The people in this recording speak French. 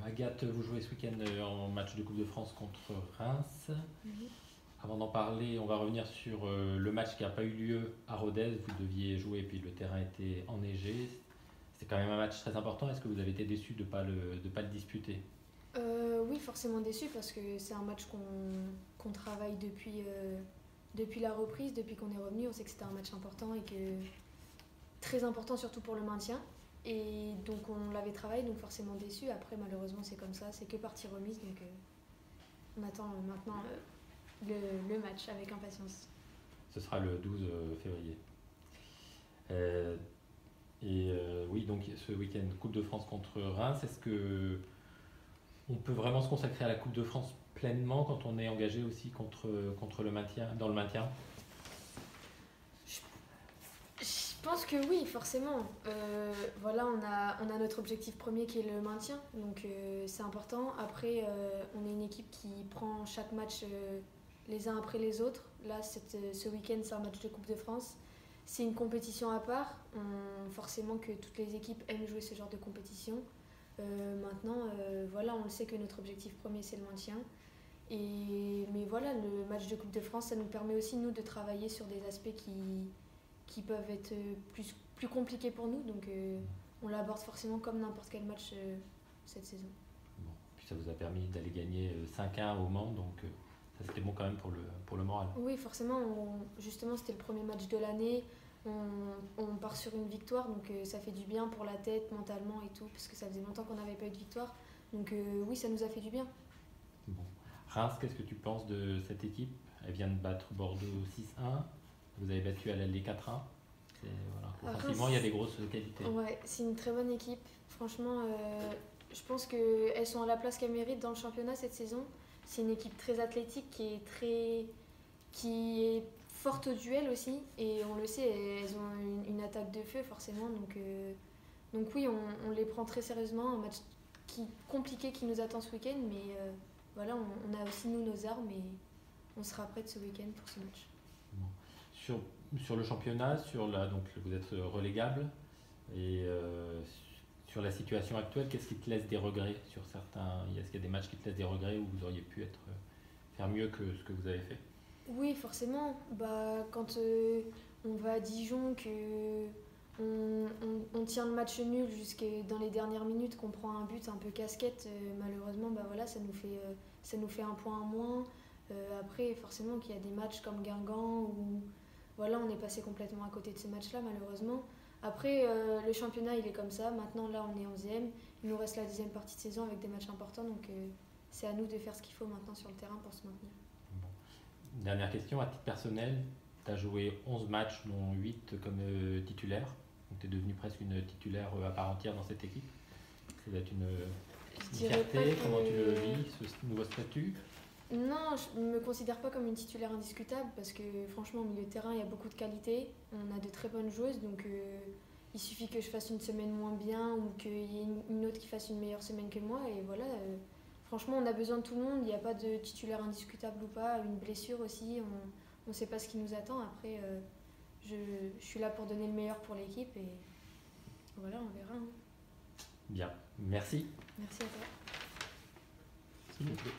Agathe, vous jouez ce week-end en match de Coupe de France contre Reims. Mhm. Avant d'en parler, on va revenir sur le match qui n'a pas eu lieu à Rodez. Vous deviez jouer et puis le terrain était enneigé. C'était quand même un match très important. Est-ce que vous avez été déçu de ne pas le disputer? Oui, forcément déçu parce que c'est un match qu'on travaille depuis la reprise, depuis qu'on est revenu. On sait que c'était un match important et que très important surtout pour le maintien. Et donc on l'avait travaillé, donc forcément déçu. Après, malheureusement, c'est comme ça, c'est que partie remise. Donc on attend maintenant le match avec impatience. Ce sera le 12 février. Euh, oui, donc ce week-end, Coupe de France contre Reims. Est-ce que on peut vraiment se consacrer à la Coupe de France pleinement quand on est engagé aussi contre le maintien, dans le maintien? Je pense que oui, forcément. Voilà, on a notre objectif premier qui est le maintien, donc c'est important. Après, on est une équipe qui prend chaque match les uns après les autres. Là, ce week-end, c'est un match de Coupe de France. C'est une compétition à part. Forcément que toutes les équipes aiment jouer ce genre de compétition. Maintenant, voilà, on le sait que notre objectif premier, c'est le maintien. Mais voilà, le match de Coupe de France, ça nous permet aussi, nous, de travailler sur des aspects qui peuvent être plus compliqués pour nous. Donc on l'aborde forcément comme n'importe quel match cette saison. Bon. Puis ça vous a permis d'aller gagner 5-1 au Mans, donc ça c'était bon quand même pour le moral. Oui, forcément, justement c'était le premier match de l'année. On part sur une victoire, donc ça fait du bien pour la tête, mentalement et tout, parce que ça faisait longtemps qu'on n'avait pas eu de victoire. Donc oui, ça nous a fait du bien. Bon. Reims, qu'est-ce que tu penses de cette équipe? Elle vient de battre Bordeaux 6-1. Vous avez battu à l'aller 4-1. Voilà. Offensivement, il y a des grosses qualités. Ouais, c'est une très bonne équipe. Franchement, je pense qu'elles sont à la place qu'elles méritent dans le championnat cette saison. C'est une équipe très athlétique qui est forte au duel aussi. Et on le sait, elles ont une attaque de feu forcément. Donc oui, on les prend très sérieusement. Un match compliqué qui nous attend ce week-end. Mais voilà, on a aussi nous nos armes et on sera prêts ce week-end pour ce match. Bon. Sur le championnat, donc vous êtes relégable, et sur la situation actuelle, qu'est-ce qui te laisse des regrets sur certains? Est-ce qu'il y a des matchs qui te laissent des regrets où vous auriez pu faire mieux que ce que vous avez fait? Oui, forcément. Quand on va à Dijon, que on tient le match nul jusque dans les dernières minutes, qu'on prend un but un peu casquette, malheureusement, voilà, ça nous fait un point en moins. Après, forcément, qu'il y a des matchs comme Guingamp où voilà, on est passé complètement à côté de ce match-là, malheureusement. Après, le championnat, il est comme ça. Maintenant, là, on est 11e. Il nous reste la deuxième partie de saison avec des matchs importants. Donc, c'est à nous de faire ce qu'il faut maintenant sur le terrain pour se maintenir. Bon. Dernière question, à titre personnel, tu as joué 11 matchs, dont 8 comme titulaire. Donc tu es devenu presque une titulaire à part entière dans cette équipe. Ça doit être Je une dirais pas fierté. Comment tu le que... vis, ce nouveau statut? Non, je ne me considère pas comme une titulaire indiscutable parce que franchement, au milieu de terrain, il y a beaucoup de qualité. On a de très bonnes joueuses, donc il suffit que je fasse une semaine moins bien ou qu'il y ait une autre qui fasse une meilleure semaine que moi. Et voilà, franchement, on a besoin de tout le monde. Il n'y a pas de titulaire indiscutable ou pas. Une blessure aussi, on ne sait pas ce qui nous attend. Après, je suis là pour donner le meilleur pour l'équipe et voilà, on verra. Hein. Bien, merci. Merci à toi. S'il vous plaît.